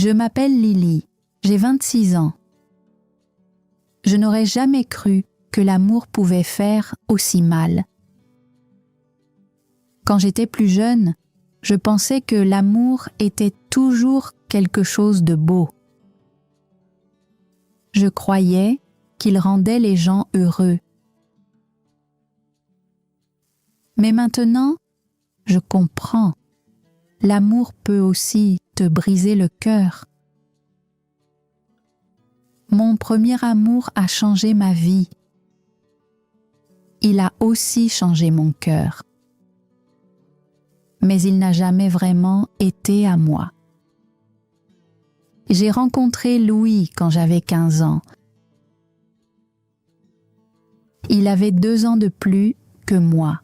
Je m'appelle Lily, j'ai 26 ans. Je n'aurais jamais cru que l'amour pouvait faire aussi mal. Quand j'étais plus jeune, je pensais que l'amour était toujours quelque chose de beau. Je croyais qu'il rendait les gens heureux. Mais maintenant, je comprends. L'amour peut aussi te briser le cœur. Mon premier amour a changé ma vie. Il a aussi changé mon cœur. Mais il n'a jamais vraiment été à moi. J'ai rencontré Louis quand j'avais 15 ans. Il avait 2 ans de plus que moi.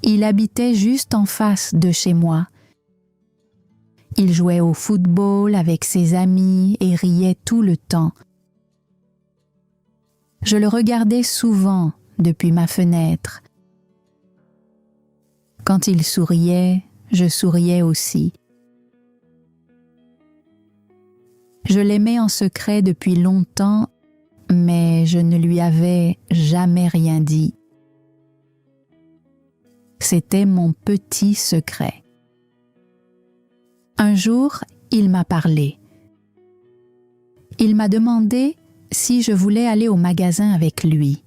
Il habitait juste en face de chez moi. Il jouait au football avec ses amis et riait tout le temps. Je le regardais souvent depuis ma fenêtre. Quand il souriait, je souriais aussi. Je l'aimais en secret depuis longtemps, mais je ne lui avais jamais rien dit. C'était mon petit secret. Un jour, il m'a parlé. Il m'a demandé si je voulais aller au magasin avec lui.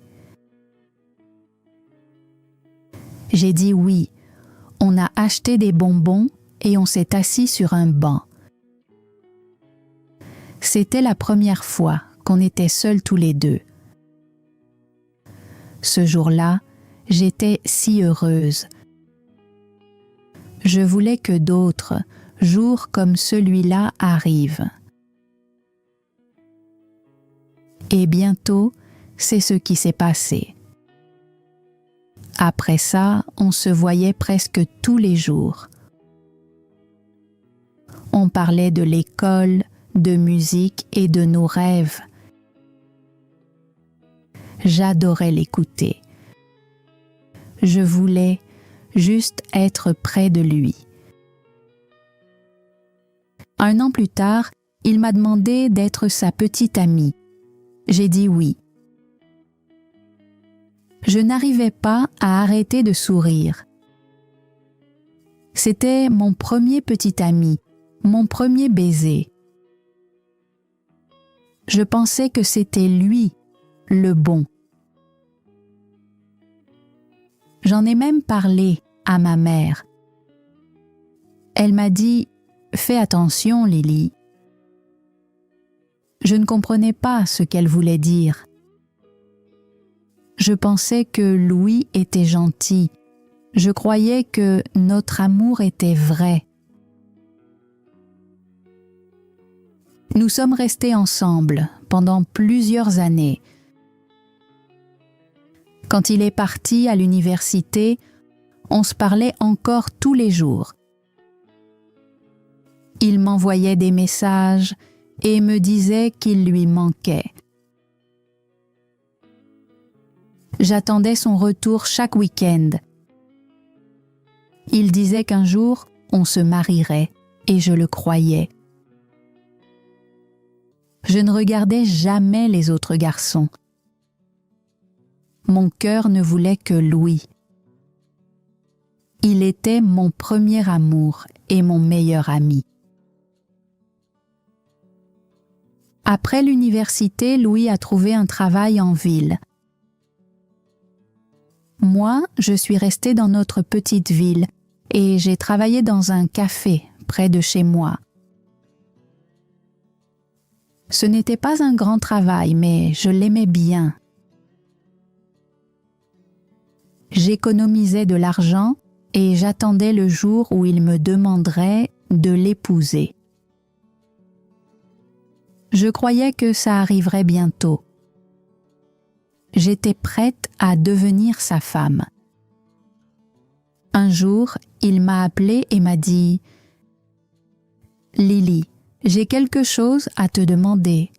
J'ai dit oui. On a acheté des bonbons et on s'est assis sur un banc. C'était la première fois qu'on était seuls tous les deux. Ce jour-là, j'étais si heureuse. Je voulais que d'autres jours comme celui-là arrivent. Et bientôt, c'est ce qui s'est passé. Après ça, on se voyait presque tous les jours. On parlait de l'école, de musique et de nos rêves. J'adorais l'écouter. Je voulais juste être près de lui. Un an plus tard, il m'a demandé d'être sa petite amie. J'ai dit oui. Je n'arrivais pas à arrêter de sourire. C'était mon premier petit ami, mon premier baiser. Je pensais que c'était lui, le bon. J'en ai même parlé à ma mère. Elle m'a dit « Fais attention, Lily ». Je ne comprenais pas ce qu'elle voulait dire. Je pensais que Louis était gentil. Je croyais que notre amour était vrai. Nous sommes restés ensemble pendant plusieurs années. Quand il est parti à l'université, on se parlait encore tous les jours. Il m'envoyait des messages et me disait qu'il lui manquait. J'attendais son retour chaque week-end. Il disait qu'un jour, on se marierait et je le croyais. Je ne regardais jamais les autres garçons. Mon cœur ne voulait que Louis. Il était mon premier amour et mon meilleur ami. Après l'université, Louis a trouvé un travail en ville. Moi, je suis restée dans notre petite ville et j'ai travaillé dans un café près de chez moi. Ce n'était pas un grand travail, mais je l'aimais bien. J'économisais de l'argent et j'attendais le jour où il me demanderait de l'épouser. Je croyais que ça arriverait bientôt. J'étais prête à devenir sa femme. Un jour, il m'a appelée et m'a dit « Lily, j'ai quelque chose à te demander. »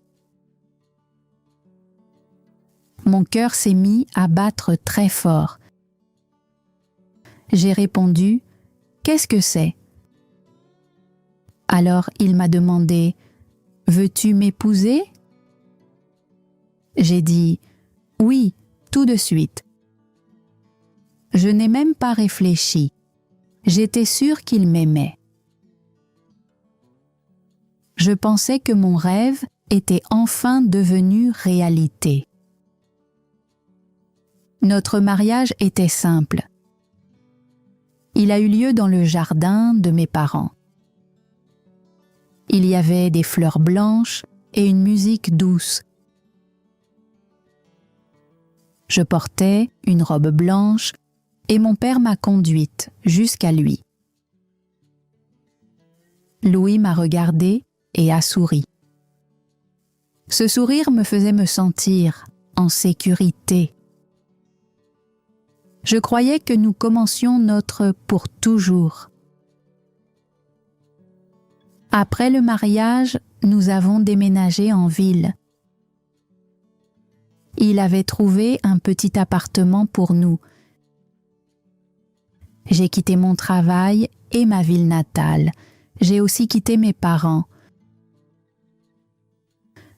Mon cœur s'est mis à battre très fort. J'ai répondu « Qu'est-ce que c'est ?» Alors il m'a demandé « Veux-tu m'épouser ?» J'ai dit « Oui, tout de suite ». Je n'ai même pas réfléchi. J'étais sûre qu'il m'aimait. Je pensais que mon rêve était enfin devenu réalité. Notre mariage était simple. Il a eu lieu dans le jardin de mes parents. Il y avait des fleurs blanches et une musique douce. Je portais une robe blanche et mon père m'a conduite jusqu'à lui. Louis m'a regardée et a souri. Ce sourire me faisait me sentir en sécurité. Je croyais que nous commencions notre pour toujours. Après le mariage, nous avons déménagé en ville. Il avait trouvé un petit appartement pour nous. J'ai quitté mon travail et ma ville natale. J'ai aussi quitté mes parents.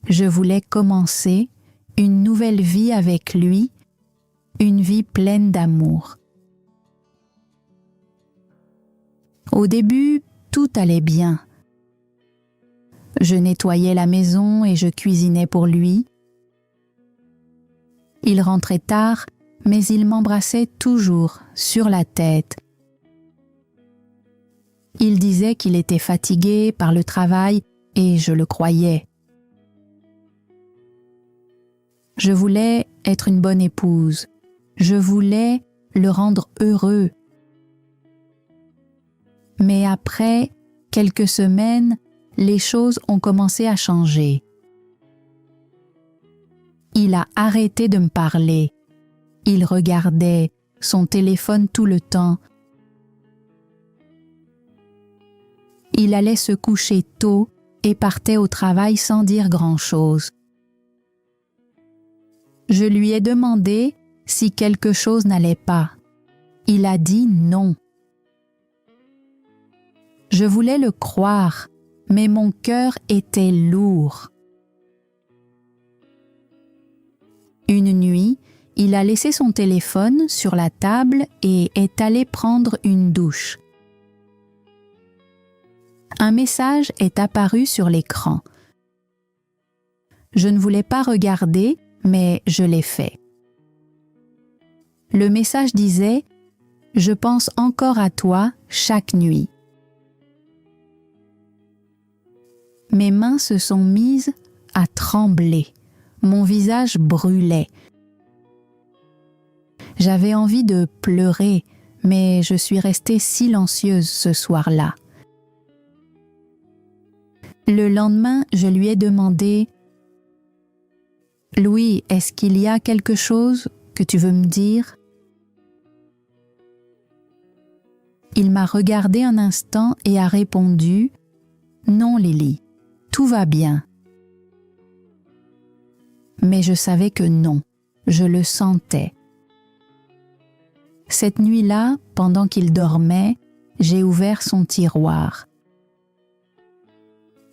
Je voulais commencer une nouvelle vie avec lui, une vie pleine d'amour. Au début, tout allait bien. Je nettoyais la maison et je cuisinais pour lui. Il rentrait tard, mais il m'embrassait toujours sur la tête. Il disait qu'il était fatigué par le travail et je le croyais. Je voulais être une bonne épouse. Je voulais le rendre heureux. Mais après quelques semaines, les choses ont commencé à changer. Il a arrêté de me parler. Il regardait son téléphone tout le temps. Il allait se coucher tôt et partait au travail sans dire grand-chose. Je lui ai demandé si quelque chose n'allait pas. Il a dit non. Je voulais le croire, mais mon cœur était lourd. Une nuit, il a laissé son téléphone sur la table et est allé prendre une douche. Un message est apparu sur l'écran. Je ne voulais pas regarder, mais je l'ai fait. Le message disait « Je pense encore à toi chaque nuit ». Mes mains se sont mises à trembler. Mon visage brûlait. J'avais envie de pleurer, mais je suis restée silencieuse ce soir-là. Le lendemain, je lui ai demandé « Louis, est-ce qu'il y a quelque chose que tu veux me dire ?» Il m'a regardé un instant et a répondu « Non, Lily, tout va bien. » Mais je savais que non, je le sentais. Cette nuit-là, pendant qu'il dormait, j'ai ouvert son tiroir.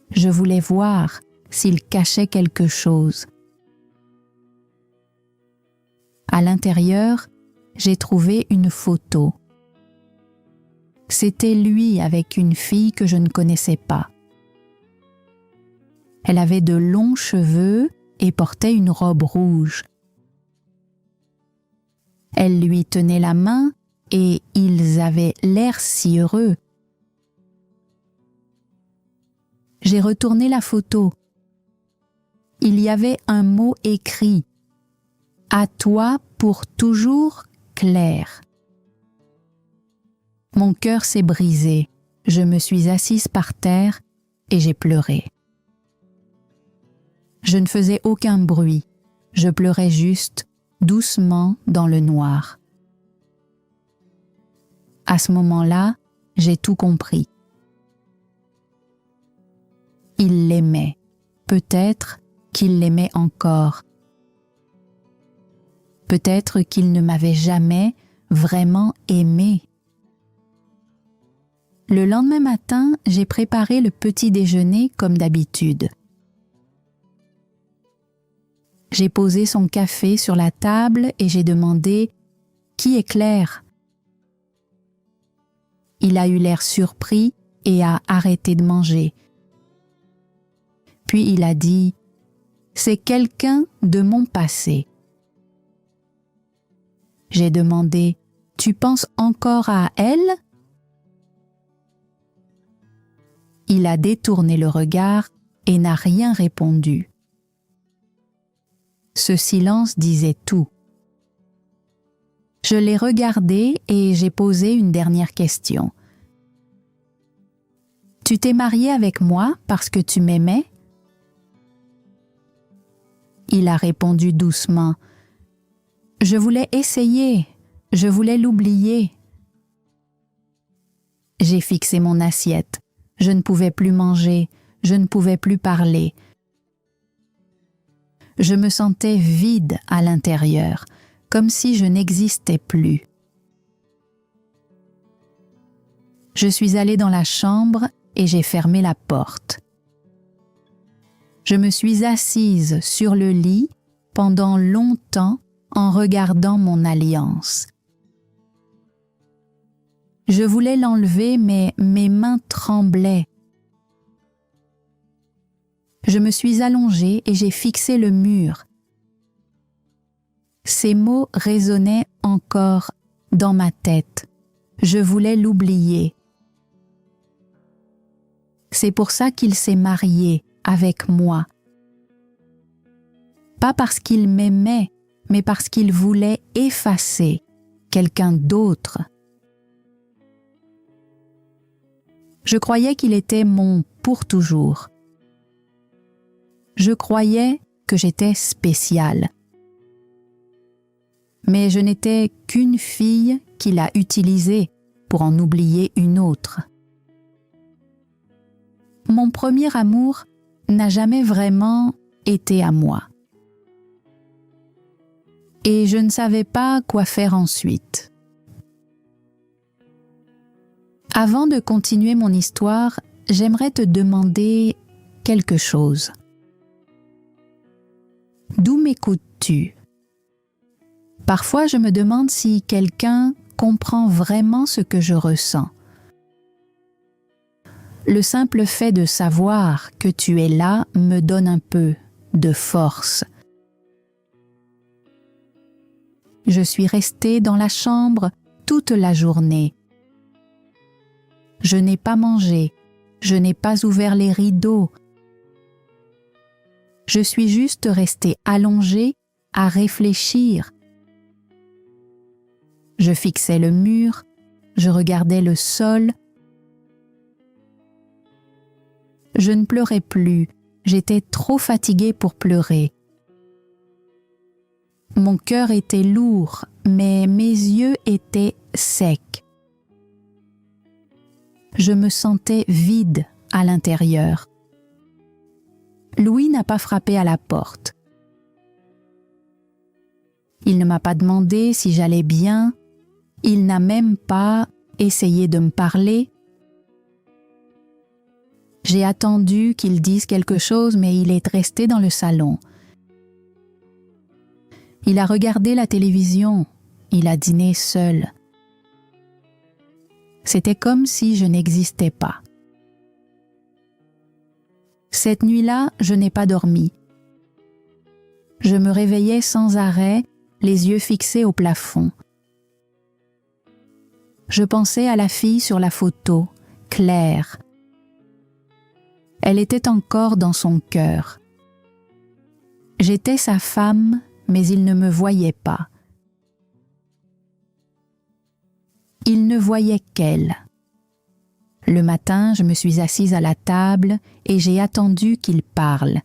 Je voulais voir s'il cachait quelque chose. À l'intérieur, j'ai trouvé une photo. C'était lui avec une fille que je ne connaissais pas. Elle avait de longs cheveux et portait une robe rouge. Elle lui tenait la main et ils avaient l'air si heureux. J'ai retourné la photo. Il y avait un mot écrit « À toi pour toujours, Claire ». Mon cœur s'est brisé. Je me suis assise par terre et j'ai pleuré. Je ne faisais aucun bruit. Je pleurais juste, doucement dans le noir. À ce moment-là, j'ai tout compris. Il l'aimait. Peut-être qu'il l'aimait encore. Peut-être qu'il ne m'avait jamais vraiment aimée. Le lendemain matin, j'ai préparé le petit déjeuner comme d'habitude. J'ai posé son café sur la table et j'ai demandé « Qui est Claire ?» Il a eu l'air surpris et a arrêté de manger. Puis il a dit « C'est quelqu'un de mon passé. » J'ai demandé « Tu penses encore à elle ?» Il a détourné le regard et n'a rien répondu. Ce silence disait tout. Je l'ai regardé et j'ai posé une dernière question. « Tu t'es marié avec moi parce que tu m'aimais ?» Il a répondu doucement. « Je voulais essayer, je voulais l'oublier. » J'ai fixé mon assiette. Je ne pouvais plus manger, je ne pouvais plus parler. Je me sentais vide à l'intérieur, comme si je n'existais plus. Je suis allée dans la chambre et j'ai fermé la porte. Je me suis assise sur le lit pendant longtemps en regardant mon alliance. Je voulais l'enlever, mais mes mains tremblaient. Je me suis allongée et j'ai fixé le mur. Ces mots résonnaient encore dans ma tête. Je voulais l'oublier. C'est pour ça qu'il s'est marié avec moi. Pas parce qu'il m'aimait, mais parce qu'il voulait effacer quelqu'un d'autre. Je croyais qu'il était mon pour toujours. Je croyais que j'étais spéciale. Mais je n'étais qu'une fille qu'il a utilisée pour en oublier une autre. Mon premier amour n'a jamais vraiment été à moi. Et je ne savais pas quoi faire ensuite. Avant de continuer mon histoire, j'aimerais te demander quelque chose. D'où m'écoutes-tu? Parfois, je me demande si quelqu'un comprend vraiment ce que je ressens. Le simple fait de savoir que tu es là me donne un peu de force. Je suis restée dans la chambre toute la journée. Je n'ai pas mangé, je n'ai pas ouvert les rideaux. Je suis juste restée allongée à réfléchir. Je fixais le mur, je regardais le sol. Je ne pleurais plus, j'étais trop fatiguée pour pleurer. Mon cœur était lourd, mais mes yeux étaient secs. Je me sentais vide à l'intérieur. Louis n'a pas frappé à la porte. Il ne m'a pas demandé si j'allais bien. Il n'a même pas essayé de me parler. J'ai attendu qu'il dise quelque chose, mais il est resté dans le salon. Il a regardé la télévision. Il a dîné seul. C'était comme si je n'existais pas. Cette nuit-là, je n'ai pas dormi. Je me réveillais sans arrêt, les yeux fixés au plafond. Je pensais à la fille sur la photo, Claire. Elle était encore dans son cœur. J'étais sa femme, mais il ne me voyait pas. Il ne voyait qu'elle. Le matin, je me suis assise à la table et j'ai attendu qu'il parle.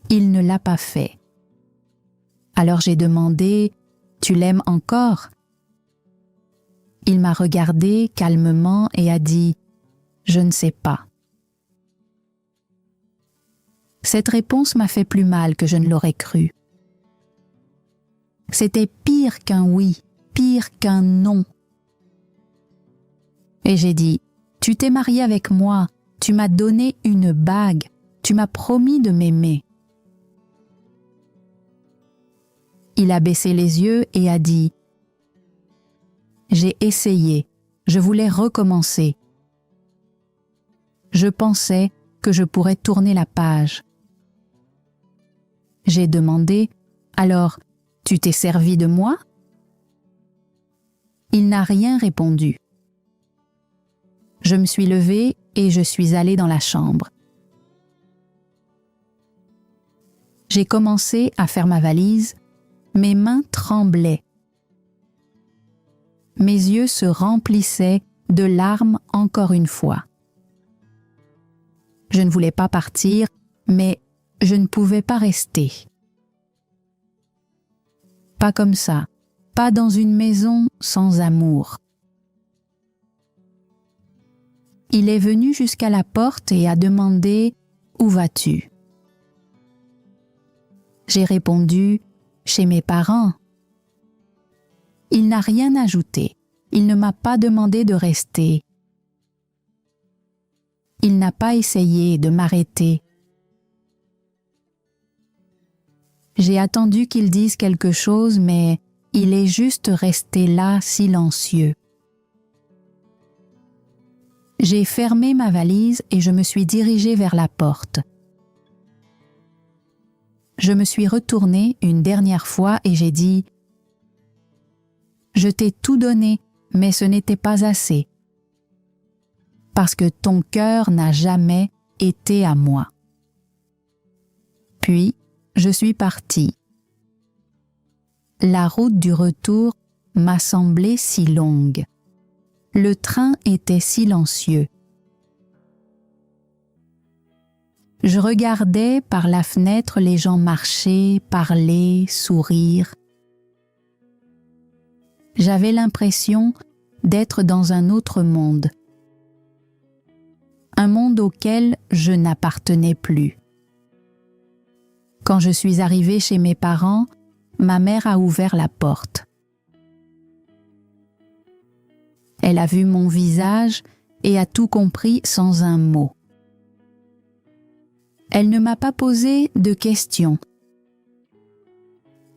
Il ne l'a pas fait. Alors j'ai demandé « Tu l'aimes encore ?» Il m'a regardé calmement et a dit « Je ne sais pas ». Cette réponse m'a fait plus mal que je ne l'aurais cru. C'était pire qu'un oui, pire qu'un non. Et j'ai dit, « Tu t'es marié avec moi, tu m'as donné une bague, tu m'as promis de m'aimer. » Il a baissé les yeux et a dit, « J'ai essayé, je voulais recommencer. Je pensais que je pourrais tourner la page. » J'ai demandé, « Alors, tu t'es servi de moi ?» Il n'a rien répondu. Je me suis levée et je suis allée dans la chambre. J'ai commencé à faire ma valise, mes mains tremblaient. Mes yeux se remplissaient de larmes encore une fois. Je ne voulais pas partir, mais je ne pouvais pas rester. Pas comme ça, pas dans une maison sans amour. Il est venu jusqu'à la porte et a demandé « Où vas-tu » ? J'ai répondu « Chez mes parents ». Il n'a rien ajouté. Il ne m'a pas demandé de rester. Il n'a pas essayé de m'arrêter. J'ai attendu qu'il dise quelque chose, mais il est juste resté là, silencieux. J'ai fermé ma valise et je me suis dirigée vers la porte. Je me suis retournée une dernière fois et j'ai dit « Je t'ai tout donné, mais ce n'était pas assez, parce que ton cœur n'a jamais été à moi. » Puis, je suis partie. La route du retour m'a semblé si longue. Le train était silencieux. Je regardais par la fenêtre les gens marcher, parler, sourire. J'avais l'impression d'être dans un autre monde. Un monde auquel je n'appartenais plus. Quand je suis arrivée chez mes parents, ma mère a ouvert la porte. Elle a vu mon visage et a tout compris sans un mot. Elle ne m'a pas posé de questions.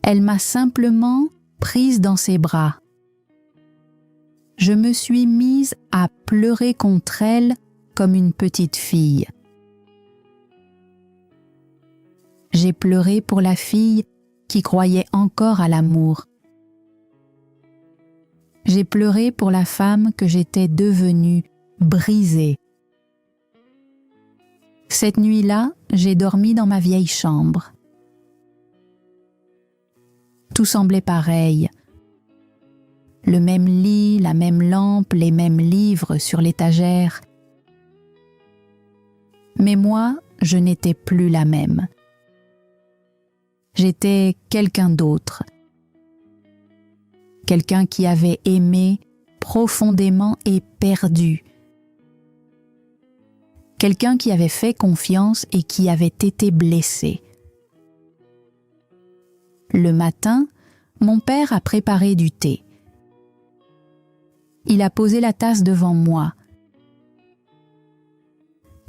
Elle m'a simplement prise dans ses bras. Je me suis mise à pleurer contre elle comme une petite fille. J'ai pleuré pour la fille qui croyait encore à l'amour. J'ai pleuré pour la femme que j'étais devenue, brisée. Cette nuit-là, j'ai dormi dans ma vieille chambre. Tout semblait pareil. Le même lit, la même lampe, les mêmes livres sur l'étagère. Mais moi, je n'étais plus la même. J'étais quelqu'un d'autre. Quelqu'un qui avait aimé profondément et perdu. Quelqu'un qui avait fait confiance et qui avait été blessé. Le matin, mon père a préparé du thé. Il a posé la tasse devant moi.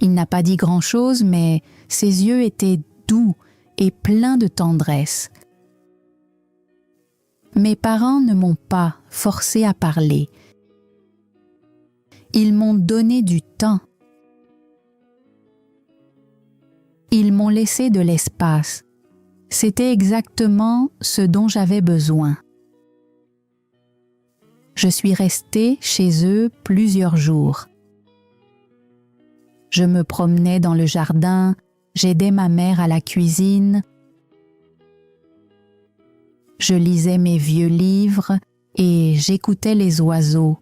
Il n'a pas dit grand-chose, mais ses yeux étaient doux et pleins de tendresse. Mes parents ne m'ont pas forcé à parler. Ils m'ont donné du temps. Ils m'ont laissé de l'espace. C'était exactement ce dont j'avais besoin. Je suis restée chez eux plusieurs jours. Je me promenais dans le jardin, j'aidais ma mère à la cuisine. Je lisais mes vieux livres et j'écoutais les oiseaux.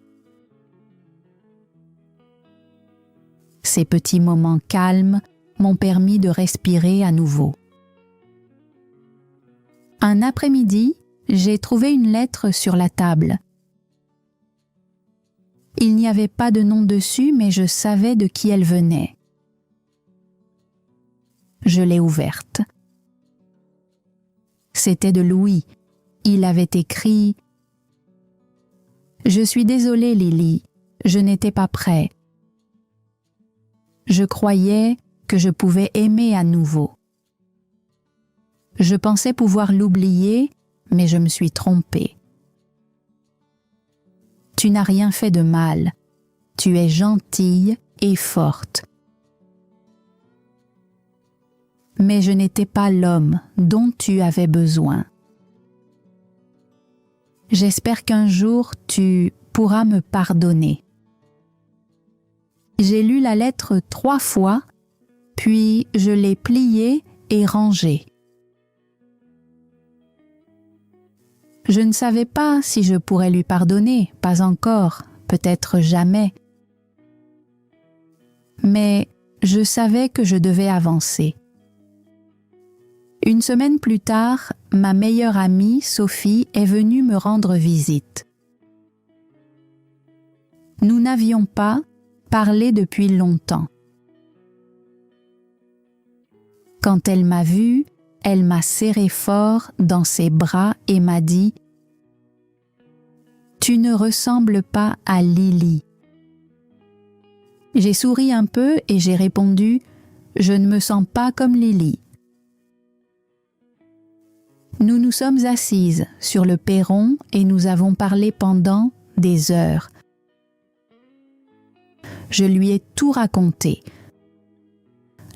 Ces petits moments calmes m'ont permis de respirer à nouveau. Un après-midi, j'ai trouvé une lettre sur la table. Il n'y avait pas de nom dessus, mais je savais de qui elle venait. Je l'ai ouverte. C'était de Louis. Il avait écrit « Je suis désolée, Lily. Je n'étais pas prêt. Je croyais que je pouvais aimer à nouveau. Je pensais pouvoir l'oublier, mais je me suis trompée. Tu n'as rien fait de mal. Tu es gentille et forte. Mais je n'étais pas l'homme dont tu avais besoin. J'espère qu'un jour tu pourras me pardonner. J'ai lu la lettre 3 fois, puis je l'ai pliée et rangée. Je ne savais pas si je pourrais lui pardonner, pas encore, peut-être jamais. Mais je savais que je devais avancer. Une semaine plus tard, ma meilleure amie, Sophie, est venue me rendre visite. Nous n'avions pas parlé depuis longtemps. Quand elle m'a vue, elle m'a serré fort dans ses bras et m'a dit « Tu ne ressembles pas à Lily ». J'ai souri un peu et j'ai répondu « Je ne me sens pas comme Lily ». Nous nous sommes assises sur le perron et nous avons parlé pendant des heures. Je lui ai tout raconté.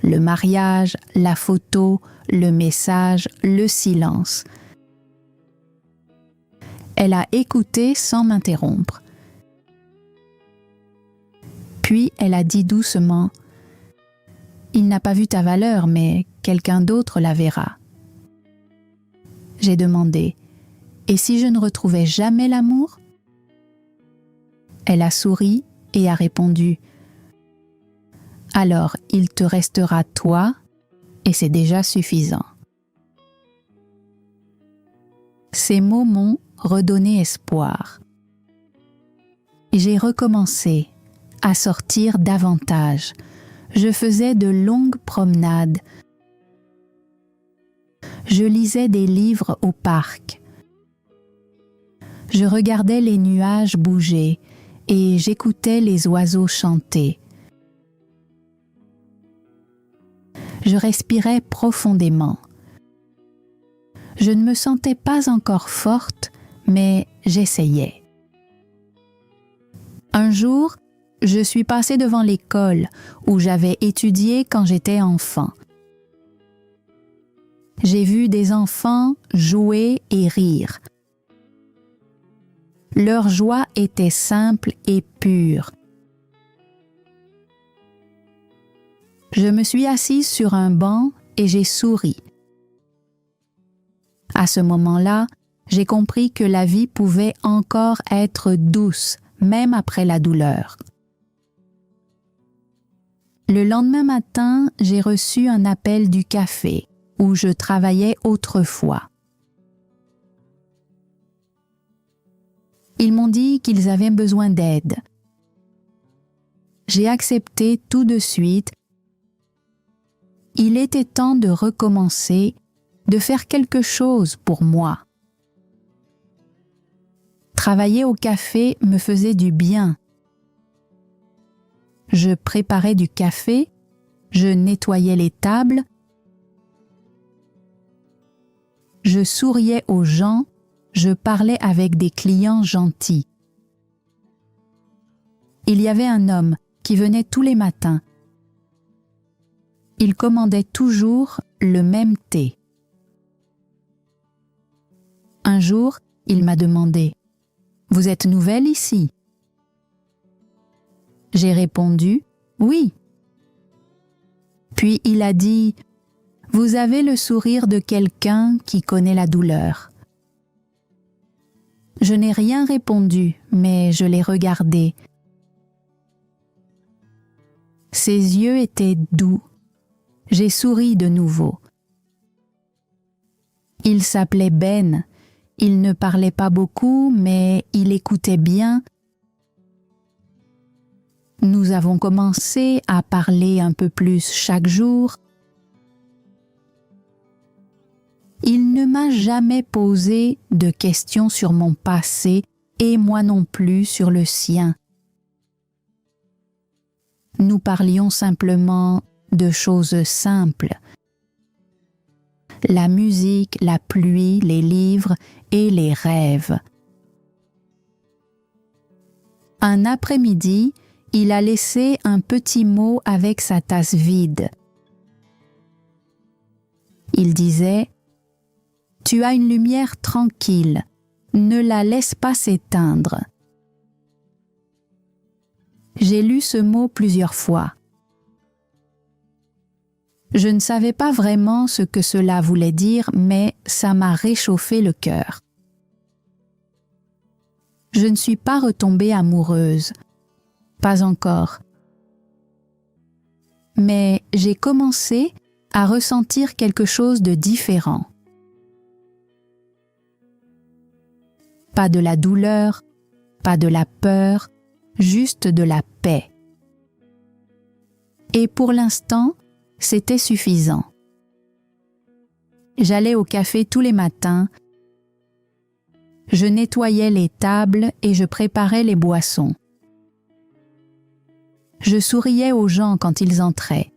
Le mariage, la photo, le message, le silence. Elle a écouté sans m'interrompre. Puis elle a dit doucement « Il n'a pas vu ta valeur, mais quelqu'un d'autre la verra. » J'ai demandé « Et si je ne retrouvais jamais l'amour ?» Elle a souri et a répondu « Alors il te restera toi et c'est déjà suffisant. » Ces mots m'ont redonné espoir. J'ai recommencé à sortir davantage. Je faisais de longues promenades. Je lisais des livres au parc. Je regardais les nuages bouger et j'écoutais les oiseaux chanter. Je respirais profondément. Je ne me sentais pas encore forte, mais j'essayais. Un jour, je suis passée devant l'école où j'avais étudié quand j'étais enfant. J'ai vu des enfants jouer et rire. Leur joie était simple et pure. Je me suis assise sur un banc et j'ai souri. À ce moment-là, j'ai compris que la vie pouvait encore être douce, même après la douleur. Le lendemain matin, j'ai reçu un appel du café où je travaillais autrefois. Ils m'ont dit qu'ils avaient besoin d'aide. J'ai accepté tout de suite. Il était temps de recommencer, de faire quelque chose pour moi. Travailler au café me faisait du bien. Je préparais du café, je nettoyais les tables, je souriais aux gens, je parlais avec des clients gentils. Il y avait un homme qui venait tous les matins. Il commandait toujours le même thé. Un jour, il m'a demandé « Vous êtes nouvelle ici ?» J'ai répondu « Oui ». Puis il a dit « Vous avez le sourire de quelqu'un qui connaît la douleur. » Je n'ai rien répondu, mais je l'ai regardé. Ses yeux étaient doux. J'ai souri de nouveau. Il s'appelait Ben. Il ne parlait pas beaucoup, mais il écoutait bien. Nous avons commencé à parler un peu plus chaque jour. Il ne m'a jamais posé de questions sur mon passé et moi non plus sur le sien. Nous parlions simplement de choses simples. La musique, la pluie, les livres et les rêves. Un après-midi, il a laissé un petit mot avec sa tasse vide. Il disait « Tu as une lumière tranquille, ne la laisse pas s'éteindre. » J'ai lu ce mot plusieurs fois. Je ne savais pas vraiment ce que cela voulait dire, mais ça m'a réchauffé le cœur. Je ne suis pas retombée amoureuse, pas encore. Mais j'ai commencé à ressentir quelque chose de différent. Pas de la douleur, pas de la peur, juste de la paix. Et pour l'instant, c'était suffisant. J'allais au café tous les matins, je nettoyais les tables et je préparais les boissons. Je souriais aux gens quand ils entraient.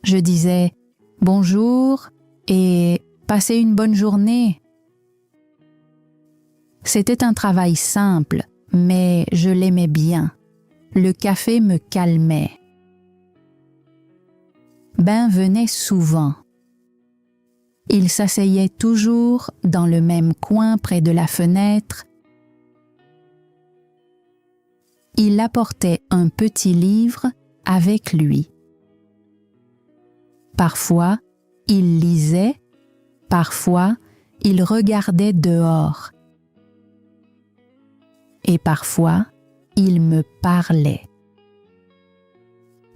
Je disais « Bonjour » et « Passez une bonne journée ». C'était un travail simple, mais je l'aimais bien. Le café me calmait. Ben venait souvent. Il s'asseyait toujours dans le même coin près de la fenêtre. Il apportait un petit livre avec lui. Parfois, il lisait, parfois, il regardait dehors. Et parfois, il me parlait.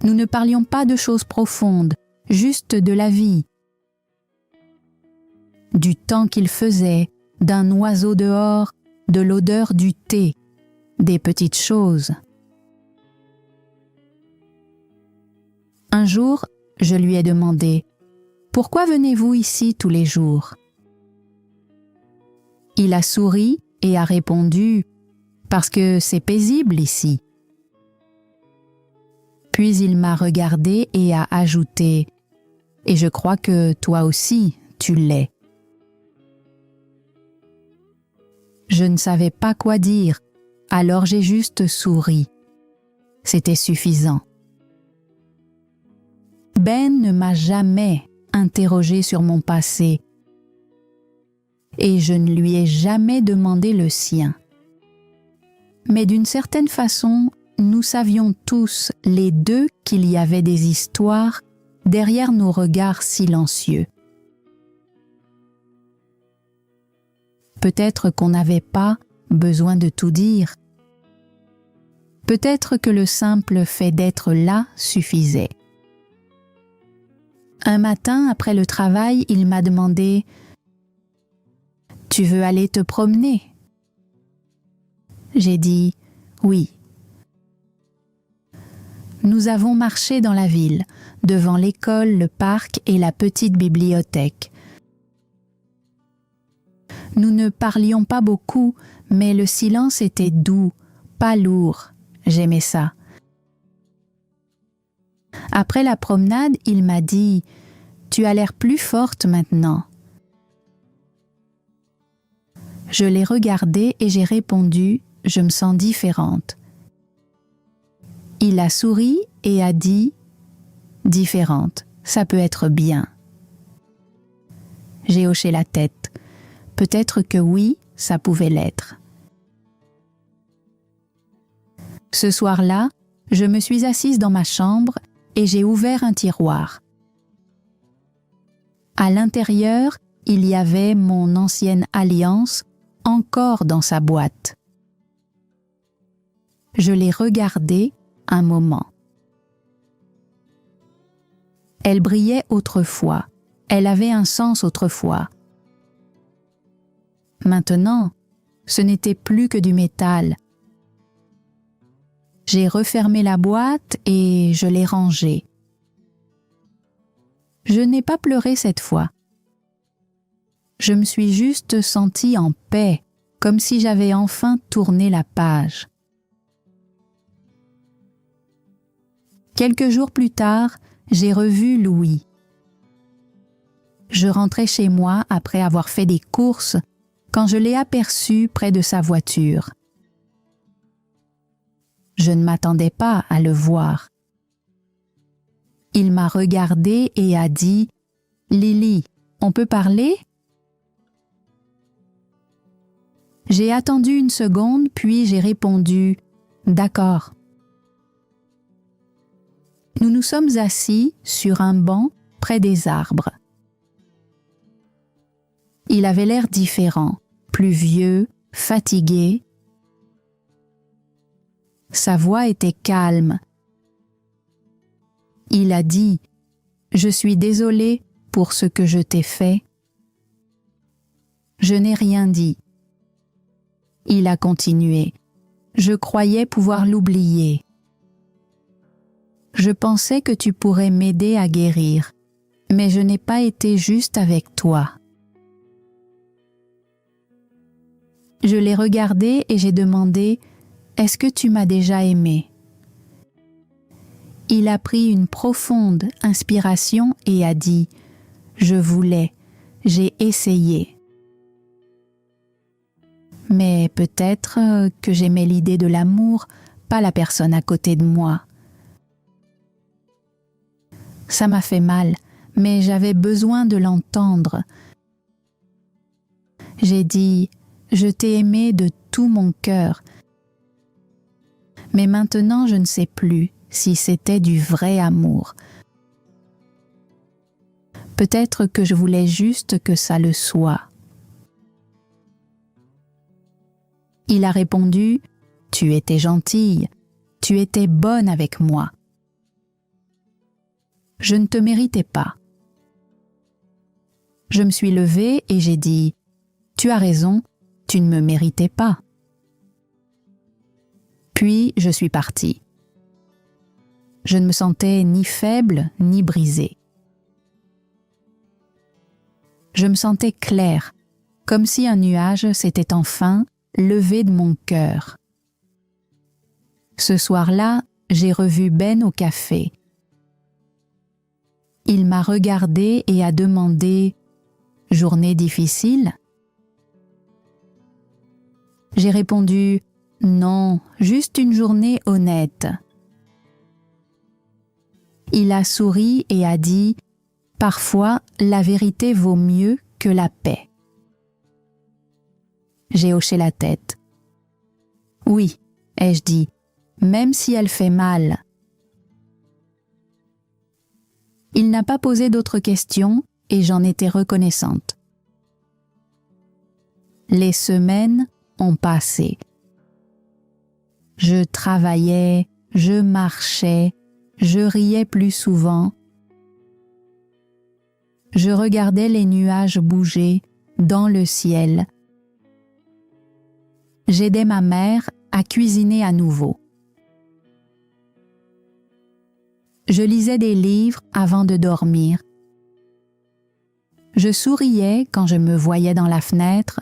Nous ne parlions pas de choses profondes, juste de la vie, du temps qu'il faisait, d'un oiseau dehors, de l'odeur du thé, des petites choses. Un jour, je lui ai demandé « Pourquoi venez-vous ici tous les jours ?» Il a souri et a répondu « Parce que c'est paisible ici. » Puis il m'a regardé et a ajouté « Et je crois que toi aussi, tu l'es. » Je ne savais pas quoi dire, alors j'ai juste souri. C'était suffisant. Ben ne m'a jamais interrogé sur mon passé et je ne lui ai jamais demandé le sien. Mais d'une certaine façon, nous savions tous les deux qu'il y avait des histoires derrière nos regards silencieux. Peut-être qu'on n'avait pas besoin de tout dire. Peut-être que le simple fait d'être là suffisait. Un matin, après le travail, il m'a demandé « Tu veux aller te promener ?» J'ai dit « Oui ». Nous avons marché dans la ville, devant l'école, le parc et la petite bibliothèque. Nous ne parlions pas beaucoup, mais le silence était doux, pas lourd. J'aimais ça. Après la promenade, il m'a dit « Tu as l'air plus forte maintenant. » Je l'ai regardé et j'ai répondu « Je me sens différente. » Il a souri et a dit « Différente, ça peut être bien. » J'ai hoché la tête. Peut-être que oui, ça pouvait l'être. Ce soir-là, je me suis assise dans ma chambre et j'ai ouvert un tiroir. À l'intérieur, il y avait mon ancienne alliance encore dans sa boîte. Je l'ai regardée un moment. Elle brillait autrefois, elle avait un sens autrefois. Maintenant, ce n'était plus que du métal. J'ai refermé la boîte et je l'ai rangée. Je n'ai pas pleuré cette fois. Je me suis juste sentie en paix, comme si j'avais enfin tourné la page. Quelques jours plus tard, j'ai revu Louis. Je rentrais chez moi après avoir fait des courses quand je l'ai aperçu près de sa voiture. Je ne m'attendais pas à le voir. Il m'a regardée et a dit « Lily, on peut parler ?» J'ai attendu une seconde, puis j'ai répondu « D'accord ». Nous nous sommes assis sur un banc près des arbres. Il avait l'air différent, plus vieux, fatigué. Sa voix était calme. Il a dit « Je suis désolé pour ce que je t'ai fait ». Je n'ai rien dit. Il a continué « Je croyais pouvoir l'oublier. Je pensais que tu pourrais m'aider à guérir, mais je n'ai pas été juste avec toi. » Je l'ai regardé et j'ai demandé « Est-ce que tu m'as déjà aimé ?» Il a pris une profonde inspiration et a dit « Je voulais, j'ai essayé. » Mais peut-être que j'aimais l'idée de l'amour, pas la personne à côté de moi. Ça m'a fait mal, mais j'avais besoin de l'entendre. J'ai dit « Je t'ai aimé de tout mon cœur. » Mais maintenant je ne sais plus si c'était du vrai amour. Peut-être que je voulais juste que ça le soit. Il a répondu « Tu étais gentille, tu étais bonne avec moi. Je ne te méritais pas. » Je me suis levée et j'ai dit « Tu as raison, tu ne me méritais pas. » Puis je suis partie. Je ne me sentais ni faible ni brisée. Je me sentais claire, comme si un nuage s'était enfin levé de mon cœur. Ce soir-là, j'ai revu Ben au café. Il m'a regardée et a demandé « Journée difficile ?» J'ai répondu « Non, juste une journée honnête. » Il a souri et a dit « Parfois, la vérité vaut mieux que la paix. » J'ai hoché la tête. « Oui, » ai-je dit, « même si elle fait mal. » Il n'a pas posé d'autres questions et j'en étais reconnaissante. Les semaines ont passé. Je travaillais, je marchais, je riais plus souvent. Je regardais les nuages bouger dans le ciel. J'aidais ma mère à cuisiner à nouveau. Je lisais des livres avant de dormir. Je souriais quand je me voyais dans la fenêtre.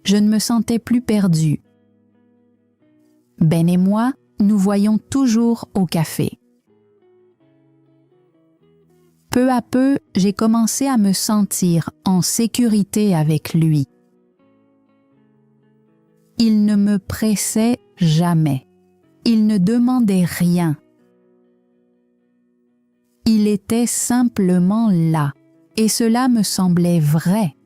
Je ne me sentais plus perdue. Ben et moi, nous voyions toujours au café. Peu à peu, j'ai commencé à me sentir en sécurité avec lui. Il ne me pressait jamais. Il ne demandait rien. Il était simplement là, et cela me semblait vrai.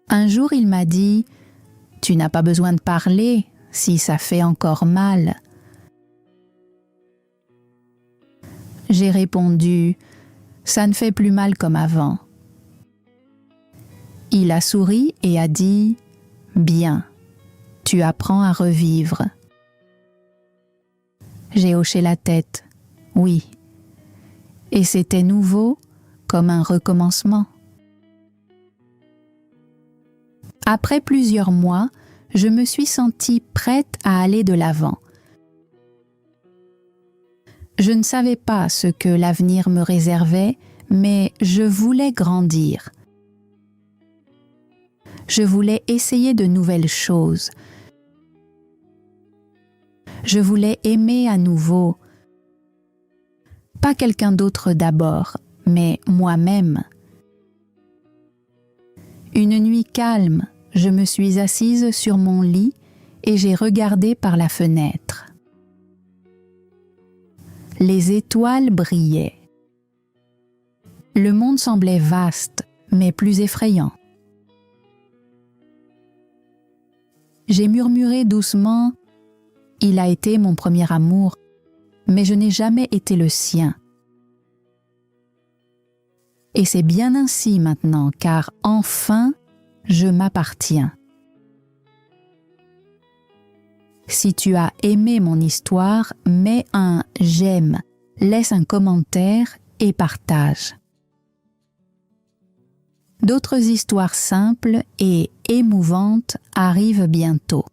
Un jour, il m'a dit « Tu n'as pas besoin de parler si ça fait encore mal. » J'ai répondu « Ça ne fait plus mal comme avant. » Il a souri et a dit « Bien, tu apprends à revivre. » J'ai hoché la tête. Oui. Et c'était nouveau, comme un recommencement. Après plusieurs mois, je me suis sentie prête à aller de l'avant. Je ne savais pas ce que l'avenir me réservait, mais je voulais grandir. Je voulais essayer de nouvelles choses. Je voulais aimer à nouveau. Pas quelqu'un d'autre d'abord, mais moi-même. Une nuit calme, je me suis assise sur mon lit et j'ai regardé par la fenêtre. Les étoiles brillaient. Le monde semblait vaste, mais plus effrayant. J'ai murmuré doucement « Il a été mon premier amour, mais je n'ai jamais été le sien. » Et c'est bien ainsi maintenant, car enfin, je m'appartiens. Si tu as aimé mon histoire, mets un « j'aime », laisse un commentaire et partage. D'autres histoires simples et émouvantes arrivent bientôt.